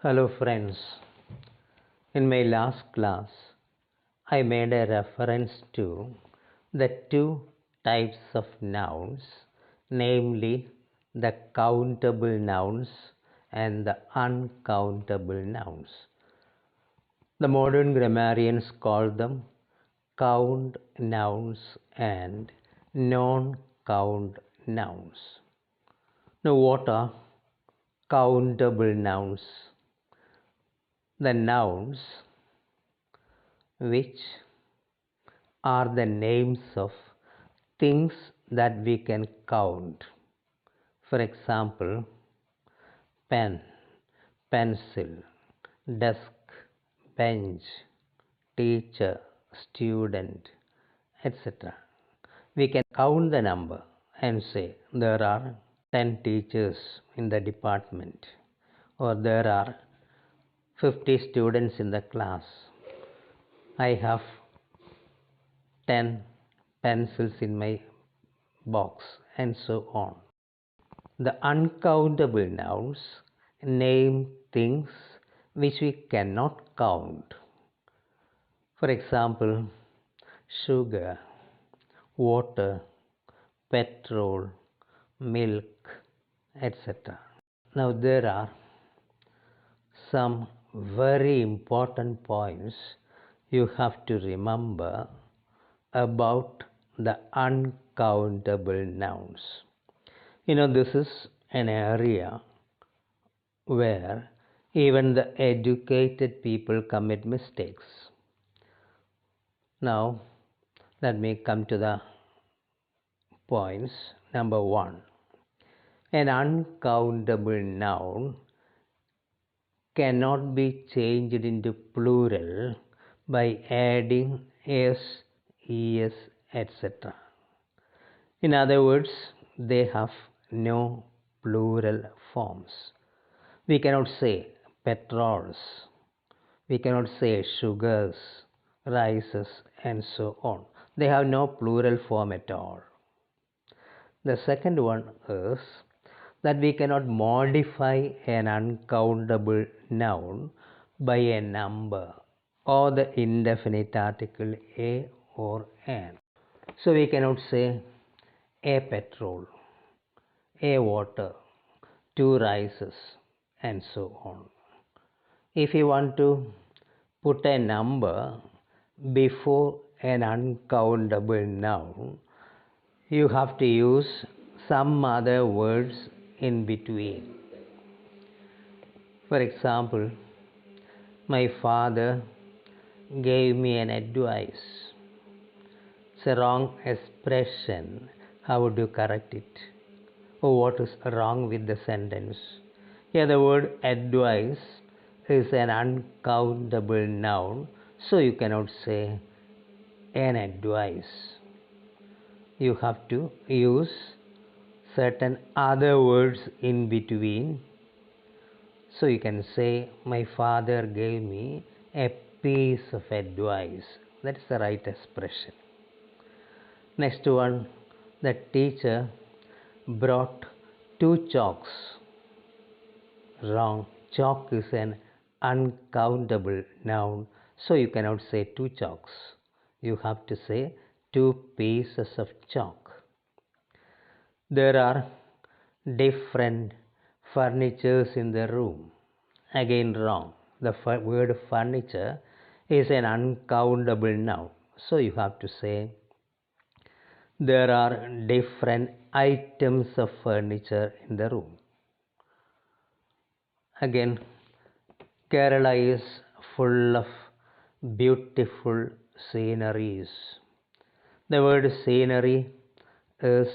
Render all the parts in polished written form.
Hello friends, in my last class I made a reference to the two types of nouns, namely the countable nouns and the uncountable nouns. The modern grammarians call them count nouns and non-count nouns. Now what are countable nouns? The nouns which are the names of things that we can count. For example, pen, pencil, desk, bench, teacher, student, etc. We can count the number and say there are 10 teachers in the department, or there are 50 students in the class. I have 10 pencils in my box, and so on. The uncountable nouns name things which we cannot count. For example, sugar, water, petrol, milk, etc. Now there are some very important points you have to remember about the uncountable nouns. This is an area where even the educated people commit mistakes. Now, let me come to the points. Number one, an uncountable noun cannot be changed into plural by adding s, es, etc. In other words, they have no plural forms. We cannot say petrols, we cannot say sugars, rices, and so on. They have no plural form at all. The second one is that we cannot modify an uncountable noun by a number or the indefinite article a or an. So we cannot say a petrol, a water, 2 rices, and so on. If you want to put a number before an uncountable noun, you have to use some other words in between. For example, my father gave me an advice. It's a wrong expression. How would you correct it? Or what is wrong with the sentence? Here the word advice is an uncountable noun, so you cannot say an advice. You have to use certain other words in between. So you can say, my father gave me a piece of advice. That is the right expression. Next one, the teacher brought 2 chalks. Wrong. Chalk is an uncountable noun, so you cannot say 2 chalks. You have to say 2 pieces of chalk. There are different furnitures in the room. Again wrong. The word furniture is an uncountable noun, so you have to say there are different items of furniture in the room. Again, Kerala is full of beautiful sceneries. The word scenery is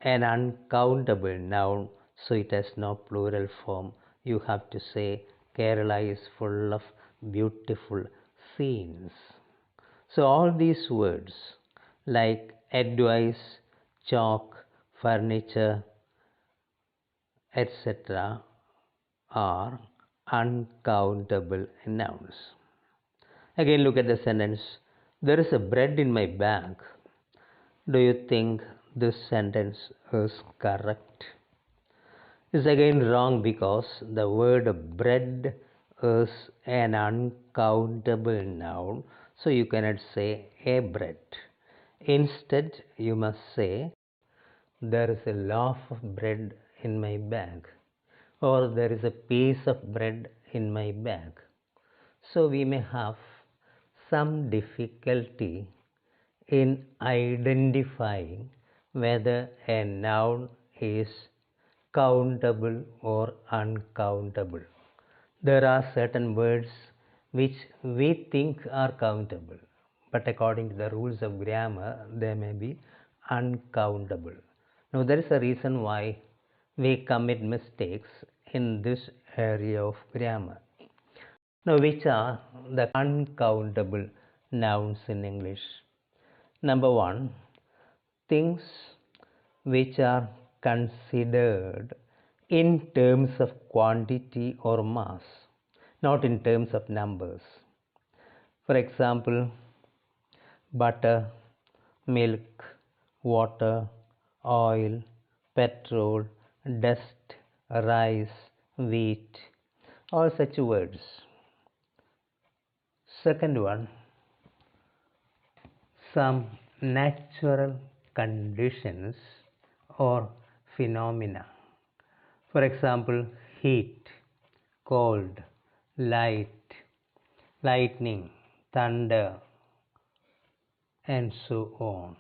an uncountable noun, so it has no plural form. You have to say Kerala is full of beautiful scenes. So all these words like advice, chalk, furniture, etc. are uncountable nouns. Again, look at the sentence. There is a bread in my bag. Do you think this sentence is correct? Is again wrong because the word bread is an uncountable noun, so you cannot say a bread. Instead, you must say there is a loaf of bread in my bag, or there is a piece of bread in my bag. So we may have some difficulty in identifying whether a noun is countable or uncountable. There are certain words which we think are countable, but according to the rules of grammar, they may be uncountable. Now, there is a reason why we commit mistakes in this area of grammar. Now, which are the uncountable nouns in English? Number one, things which are considered in terms of quantity or mass, not in terms of numbers. For example, butter, milk, water, oil, petrol, dust, rice, wheat, all such words. Second one, some natural conditions or phenomena. For example, heat, cold, light, lightning, thunder, and so on.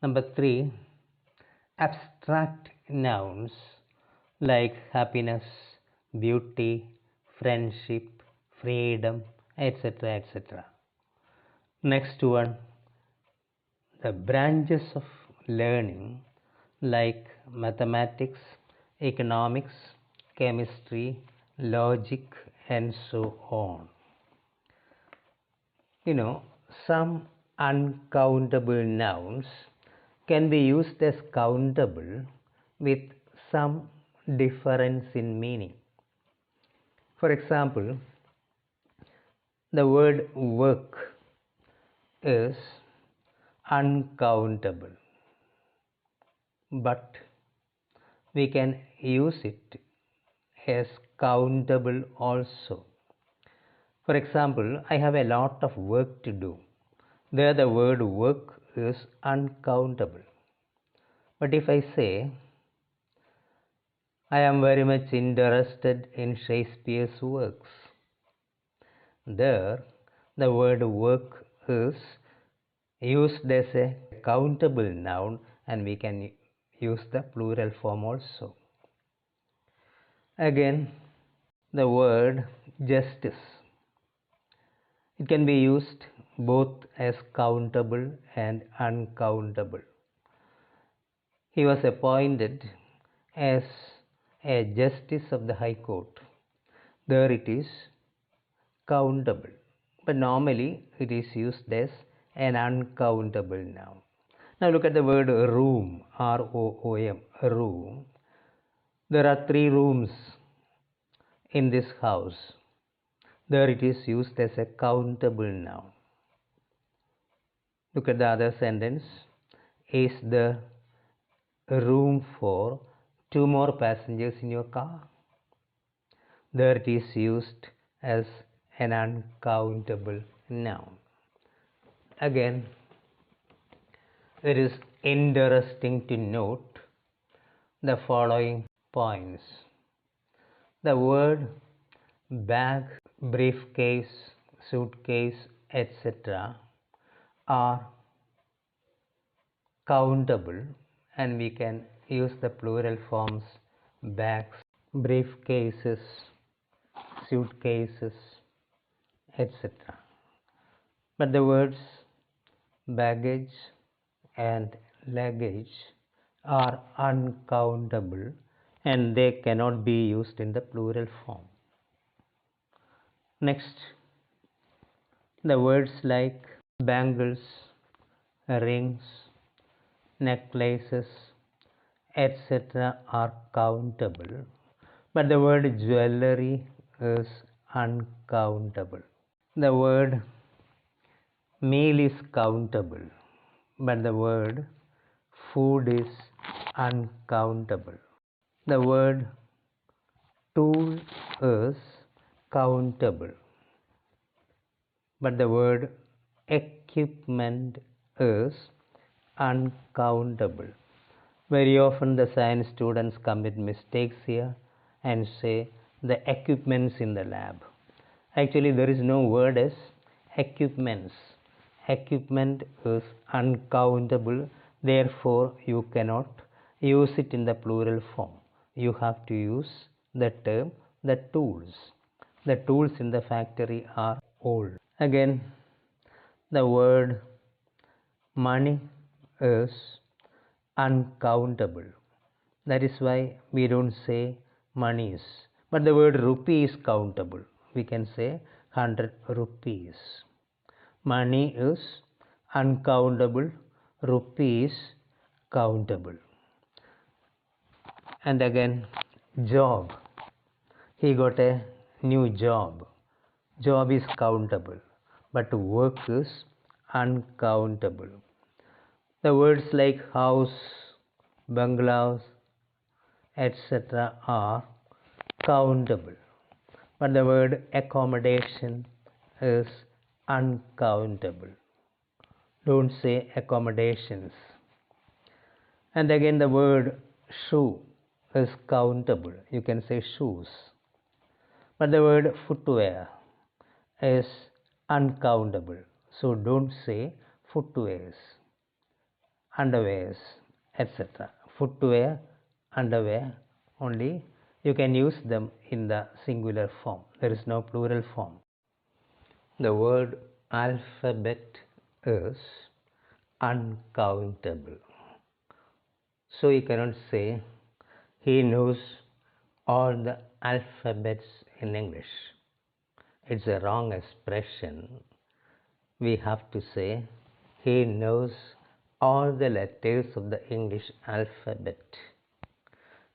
Number three, abstract nouns like happiness, beauty, friendship, freedom, etc. etc. Next one, the branches of learning like mathematics, economics, chemistry, logic, and so on. Some uncountable nouns can be used as countable with some difference in meaning. For example, the word work is uncountable, but we can use it as countable also. For example, I have a lot of work to do. There the word work is uncountable. But if I say, I am very much interested in Shakespeare's works, there the word work is used as a countable noun, and we can use the plural form also. Again, the word justice, it can be used both as countable and uncountable. He was appointed as a justice of the High Court. There it is countable, but normally it is used as an uncountable noun. Now look at the word room, R-O-O-M, room. There are 3 rooms in this house. There it is used as a countable noun. Look at the other sentence. Is there room for 2 more passengers in your car? There it is used as an uncountable noun. Again, it is interesting to note the following points. The word bag, briefcase, suitcase, etc. are countable, and we can use the plural forms bags, briefcases, suitcases, etc. But the words baggage and luggage are uncountable, and they cannot be used in the plural form. Next, the words like bangles, rings, necklaces, etc. are countable, but the word jewelry is uncountable. The word meal is countable, but the word food is uncountable. The word tool is countable, but the word equipment is uncountable. Very often the science students commit mistakes here and say the equipments in the lab. Actually, there is no word as equipments. Equipment is uncountable, therefore you cannot use it in the plural form. You have to use the term the tools. The tools in the factory are old. Again, the word money is uncountable. That is why we don't say monies. But the word rupee is countable. We can say 100 rupees. Money is uncountable. Rupee is countable. And again, job. He got a new job. Job is countable, but work is uncountable. The words like house, bungalows, etc. are countable, but the word accommodation is uncountable. Don't say accommodations. And again, the word shoe is countable. You can say shoes, but the word footwear is uncountable. So don't say footwears, underwears, etc. Footwear, underwear, only you can use them in the singular form. There is no plural form. The word alphabet is uncountable. So you cannot say he knows all the alphabets in English. It's a wrong expression. We have to say he knows all the letters of the English alphabet.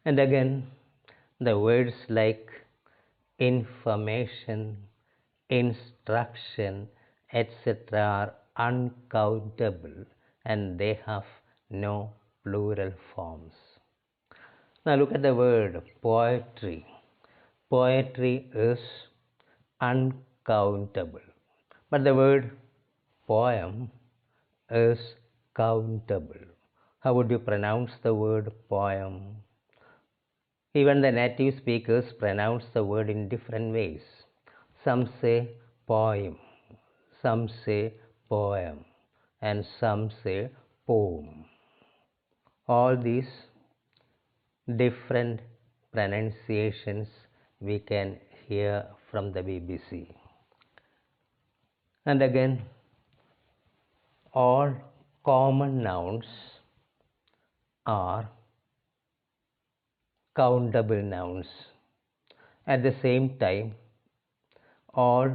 And again, the words like information, instruction, etc. are uncountable and they have no plural forms. Now look at the word poetry. Poetry is uncountable, but the word poem is countable. How would you pronounce the word poem? Even the native speakers pronounce the word in different ways. Some say poem, some say poem, and some say poem. All these different pronunciations we can hear from the BBC. And again, all common nouns are countable nouns. At the same time, all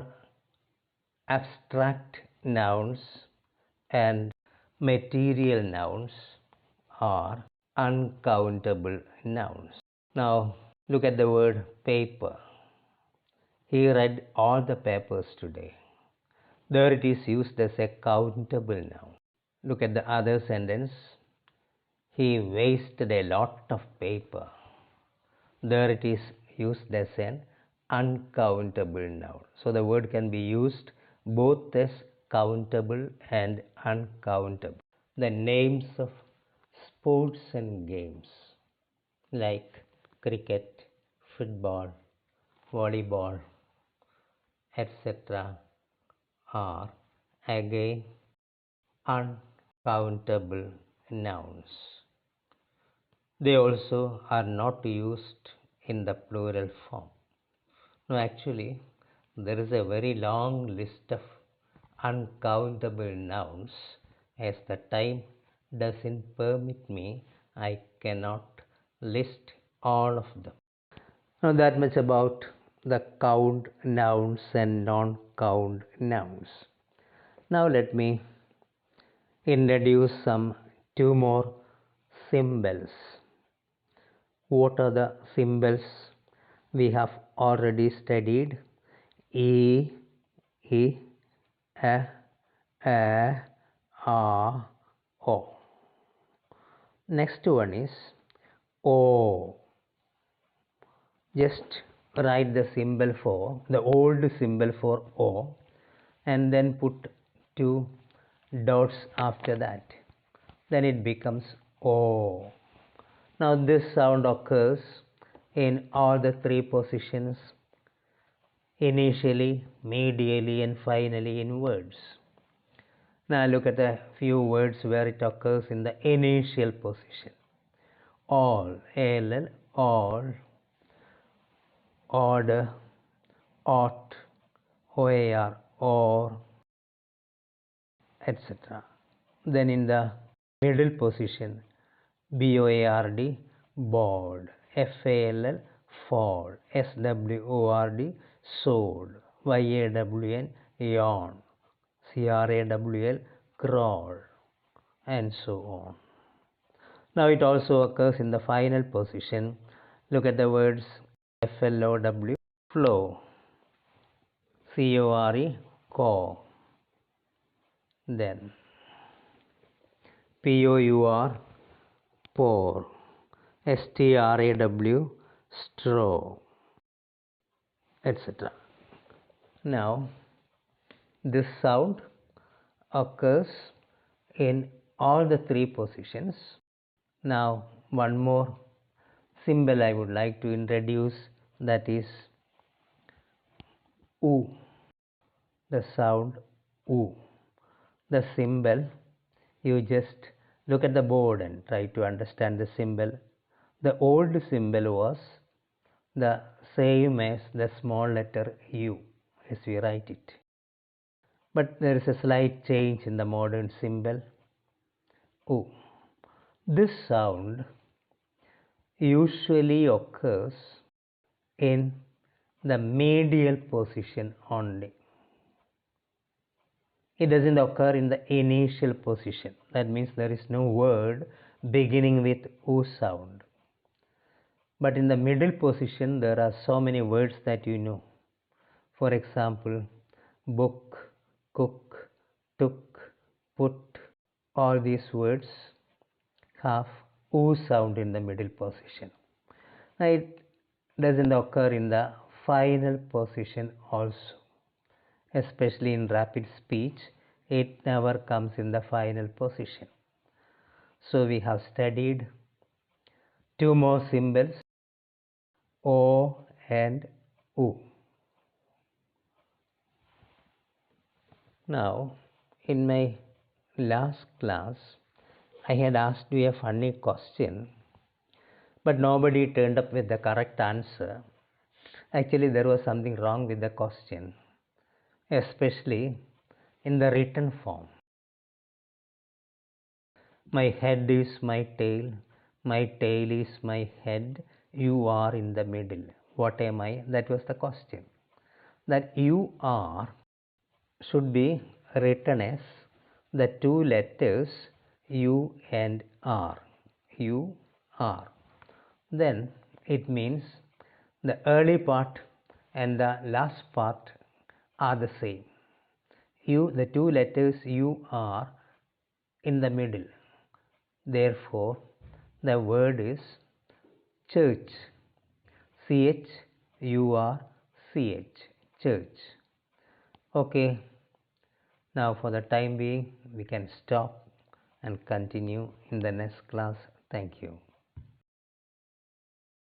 abstract nouns and material nouns are uncountable nouns. Now look at the word paper. He read all the papers today. There it is used as a countable noun. Look at the other sentence. He wasted a lot of paper. There it is used as an uncountable noun. So the word can be used both as countable and uncountable. The names of sports and games like cricket, football, volleyball, etc. are again uncountable nouns. They also are not used in the plural form. No, actually, there is a very long list of uncountable nouns. As the time doesn't permit me, I cannot list all of them. Now, that much about the count nouns and non-count nouns. Now, let me introduce two more symbols. What are the symbols we have already studied? E, I, A, A, O. Next one is O. Just write the symbol for the old symbol for O and then put two dots after that, then it becomes O. Now this sound occurs in all the three positions, initially, medially, and finally in words. Now look at a few words where it occurs in the initial position. All, all, all, order, ought, oar, or, etc. Then in the middle position, BOARD, board, FALL, fall, SWORD, sword, YAWN, yawn, CRAWL, crawl, and so on. Now it also occurs in the final position. Look at the words FLOW, flow, CORE, core, then POUR, pour, STRAW, straw, etc. Now this sound occurs in all the three positions. Now one more symbol I would like to introduce, that is U, the sound U. The symbol, you just look at the board and try to understand the symbol. The old symbol was the same as the small letter U as we write it. But there is a slight change in the modern symbol U. This sound usually occurs in the medial position only. It doesn't occur in the initial position. That means there is no word beginning with U sound. But in the middle position, there are so many words that you know. For example, book, cook, took, put, all these words have U sound in the middle position. Now it doesn't occur in the final position also. Especially in rapid speech, it never comes in the final position. So we have studied two more symbols, O and U. Now, in my last class, I had asked you a funny question, but nobody turned up with the correct answer. Actually, there was something wrong with the question, especially in the written form. My head is my tail is my head, you are in the middle. What am I? That was the question. That you are should be written as the two letters U and R. You are. Then it means the early part and the last part are the same. The two letters U are in the middle. Therefore, the word is church. CHURCH, church. Okay, now for the time being, we can stop and continue in the next class. Thank you.